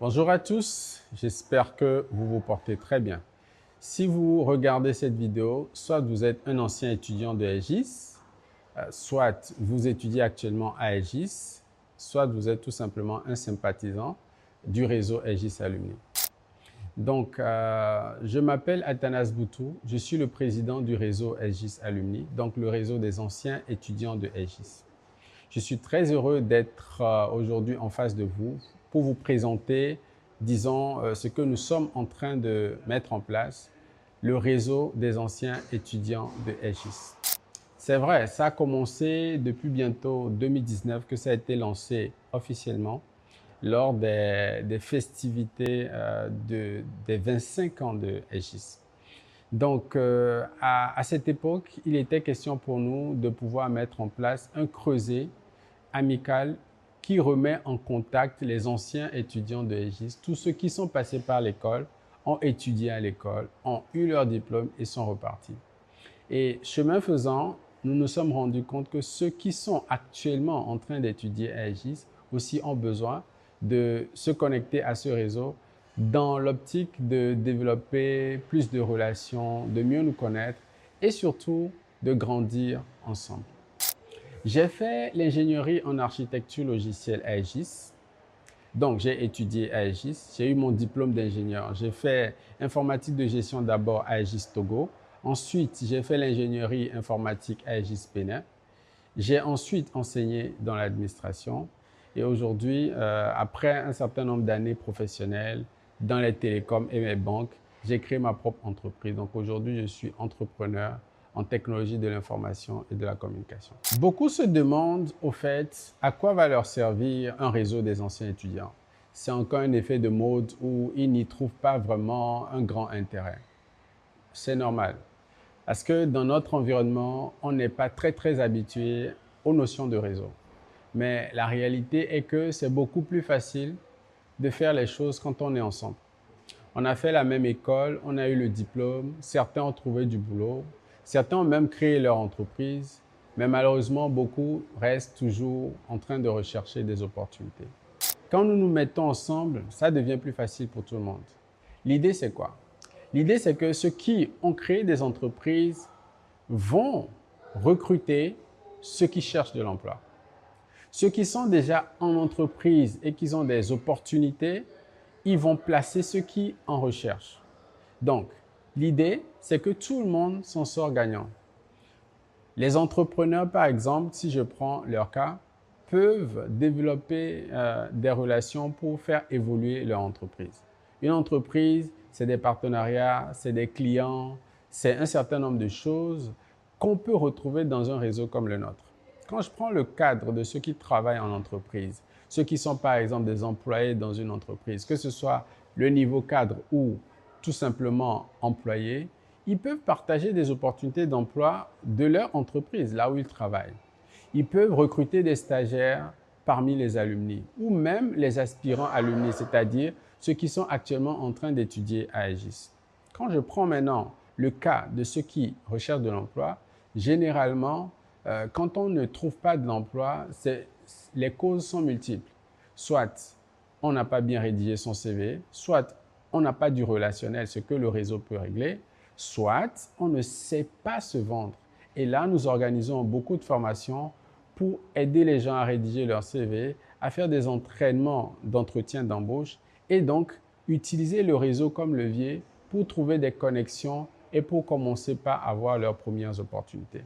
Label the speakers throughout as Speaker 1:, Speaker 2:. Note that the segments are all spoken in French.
Speaker 1: Bonjour à tous, j'espère que vous vous portez très bien. Si vous regardez cette vidéo, soit vous êtes un ancien étudiant de Aegis, soit vous étudiez actuellement à Aegis, soit vous êtes tout simplement un sympathisant du réseau Aegis Alumni. Donc, je m'appelle Athanas Boutou, je suis le président du réseau Aegis Alumni, donc le réseau des anciens étudiants de Aegis. Je suis très heureux d'être aujourd'hui en face de vous pour vous présenter, disons, ce que nous sommes en train de mettre en place, le réseau des anciens étudiants de Aegis. C'est vrai, ça a commencé depuis bientôt 2019 que ça a été lancé officiellement lors des festivités des 25 ans de Aegis. Donc, à cette époque, il était question pour nous de pouvoir mettre en place un creuset amical qui remet en contact les anciens étudiants de Aegis, tous ceux qui sont passés par l'école, ont étudié à l'école, ont eu leur diplôme et sont repartis. Et chemin faisant, nous nous sommes rendus compte que ceux qui sont actuellement en train d'étudier à Aegis aussi ont besoin de se connecter à ce réseau dans l'optique de développer plus de relations, de mieux nous connaître et surtout de grandir ensemble. J'ai fait l'ingénierie en architecture logicielle à Aegis. Donc, j'ai étudié à Aegis. J'ai eu mon diplôme d'ingénieur. J'ai fait informatique de gestion d'abord à Aegis Togo. Ensuite, j'ai fait l'ingénierie informatique à Aegis Bénin. J'ai ensuite enseigné dans l'administration. Et aujourd'hui, après un certain nombre d'années professionnelles dans les télécoms et mes banques, j'ai créé ma propre entreprise. Donc aujourd'hui, je suis entrepreneur en technologie de l'information et de la communication. Beaucoup se demandent au fait à quoi va leur servir un réseau des anciens étudiants. C'est encore un effet de mode où ils n'y trouvent pas vraiment un grand intérêt. C'est normal. Parce que dans notre environnement, on n'est pas très habitué aux notions de réseau. Mais la réalité est que c'est beaucoup plus facile de faire les choses quand on est ensemble. On a fait la même école, on a eu le diplôme, certains ont trouvé du boulot, certains ont même créé leur entreprise, mais malheureusement, beaucoup restent toujours en train de rechercher des opportunités. Quand nous nous mettons ensemble, ça devient plus facile pour tout le monde. L'idée, c'est quoi? L'idée, c'est que ceux qui ont créé des entreprises vont recruter ceux qui cherchent de l'emploi. Ceux qui sont déjà en entreprise et qui ont des opportunités, ils vont placer ceux qui en recherchent. Donc, l'idée, c'est que tout le monde s'en sort gagnant. Les entrepreneurs, par exemple, si je prends leur cas, peuvent développer des relations pour faire évoluer leur entreprise. Une entreprise, c'est des partenariats, c'est des clients, c'est un certain nombre de choses qu'on peut retrouver dans un réseau comme le nôtre. Quand je prends le cadre de ceux qui travaillent en entreprise, ceux qui sont par exemple des employés dans une entreprise, que ce soit le niveau cadre ou tout simplement employés, ils peuvent partager des opportunités d'emploi de leur entreprise, là où ils travaillent. Ils peuvent recruter des stagiaires parmi les alumni ou même les aspirants alumni, c'est-à-dire ceux qui sont actuellement en train d'étudier à Aegis. Quand je prends maintenant le cas de ceux qui recherchent de l'emploi, généralement, quand on ne trouve pas de l'emploi, les causes sont multiples. Soit on n'a pas bien rédigé son CV, soit on n'a pas du relationnel, ce que le réseau peut régler, soit on ne sait pas se vendre. Et là, nous organisons beaucoup de formations pour aider les gens à rédiger leur CV, à faire des entraînements d'entretien d'embauche et donc utiliser le réseau comme levier pour trouver des connexions et pour commencer par avoir leurs premières opportunités.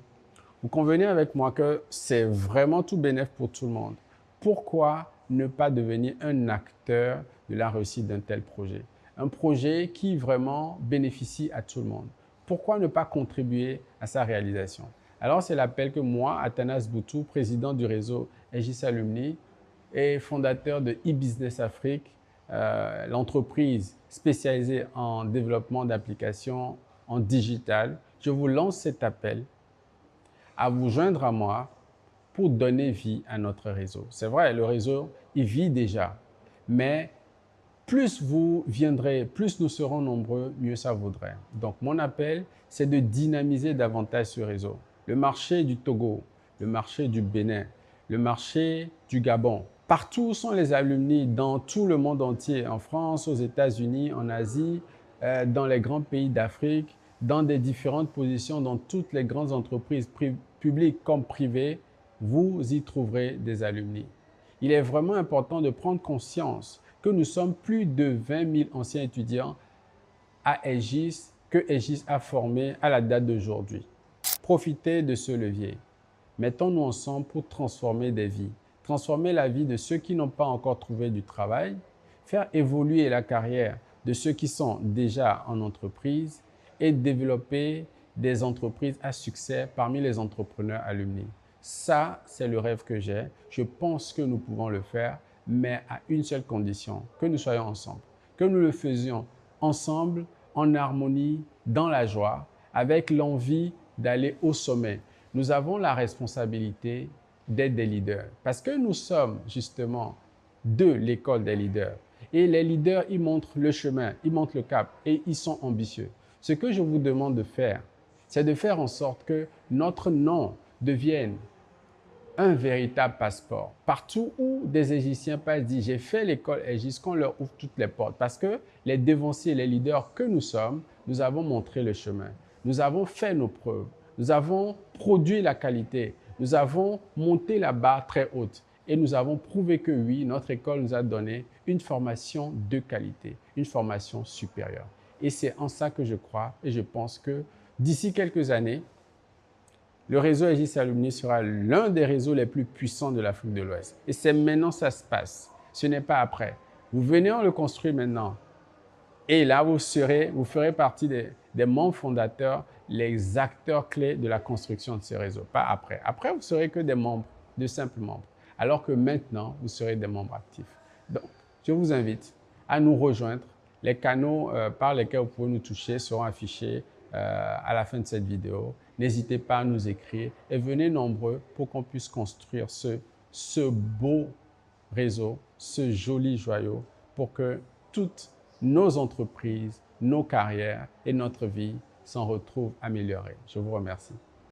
Speaker 1: Vous convenez avec moi que c'est vraiment tout bénéf pour tout le monde. Pourquoi ne pas devenir un acteur de la réussite d'un tel projet? Un projet qui vraiment bénéficie à tout le monde. Pourquoi ne pas contribuer à sa réalisation? Alors, c'est l'appel que moi, Athanas Boutou, président du réseau Aegis Alumni et fondateur de e-Business Afrique, l'entreprise spécialisée en développement d'applications en digital, je vous lance cet appel à vous joindre à moi pour donner vie à notre réseau. C'est vrai, le réseau, il vit déjà, mais plus vous viendrez, plus nous serons nombreux, mieux ça vaudrait. Donc, mon appel, c'est de dynamiser davantage ce réseau. Le marché du Togo, le marché du Bénin, le marché du Gabon, Partout sont les alumni, dans tout le monde entier, en France, aux États-Unis, en Asie, dans les grands pays d'Afrique, dans des différentes positions, dans toutes les grandes entreprises publiques comme privées, vous y trouverez des alumni. Il est vraiment important de prendre conscience que nous sommes plus de 20 000 anciens étudiants à Aegis, que Aegis a formé à la date d'aujourd'hui. Profitez de ce levier. Mettons-nous ensemble pour transformer des vies. Transformer la vie de ceux qui n'ont pas encore trouvé du travail, faire évoluer la carrière de ceux qui sont déjà en entreprise et développer des entreprises à succès parmi les entrepreneurs alumni. Ça, c'est le rêve que j'ai. Je pense que nous pouvons le faire, mais à une seule condition, que nous soyons ensemble, que nous le faisions ensemble, en harmonie, dans la joie, avec l'envie d'aller au sommet. Nous avons la responsabilité d'être des leaders parce que nous sommes justement de l'école des leaders. Et les leaders, ils montrent le chemin, ils montrent le cap et ils sont ambitieux. Ce que je vous demande de faire, c'est de faire en sorte que notre nom devienne un véritable passeport. Partout où des Aegisiens passent, disent j'ai fait l'école Aegis, qu'on leur ouvre toutes les portes. Parce que les devanciers, les leaders que nous sommes, nous avons montré le chemin. Nous avons fait nos preuves. Nous avons produit la qualité. Nous avons monté la barre très haute. Et nous avons prouvé que oui, notre école nous a donné une formation de qualité, une formation supérieure. Et c'est en ça que je crois et je pense que d'ici quelques années, le réseau Aegis Alumni sera l'un des réseaux les plus puissants de l'Afrique de l'Ouest. Et c'est maintenant que ça se passe. Ce n'est pas après. Vous venez, on le construit maintenant. Et là, vous ferez partie des membres fondateurs, les acteurs clés de la construction de ce réseau. Pas après. Après, vous ne serez que des membres, de simples membres. Alors que maintenant, vous serez des membres actifs. Donc, je vous invite à nous rejoindre. Les canaux par lesquels vous pouvez nous toucher seront affichés à la fin de cette vidéo. N'hésitez pas à nous écrire et venez nombreux pour qu'on puisse construire ce beau réseau, ce joli joyau pour que toutes nos entreprises, nos carrières et notre vie s'en retrouvent améliorées. Je vous remercie.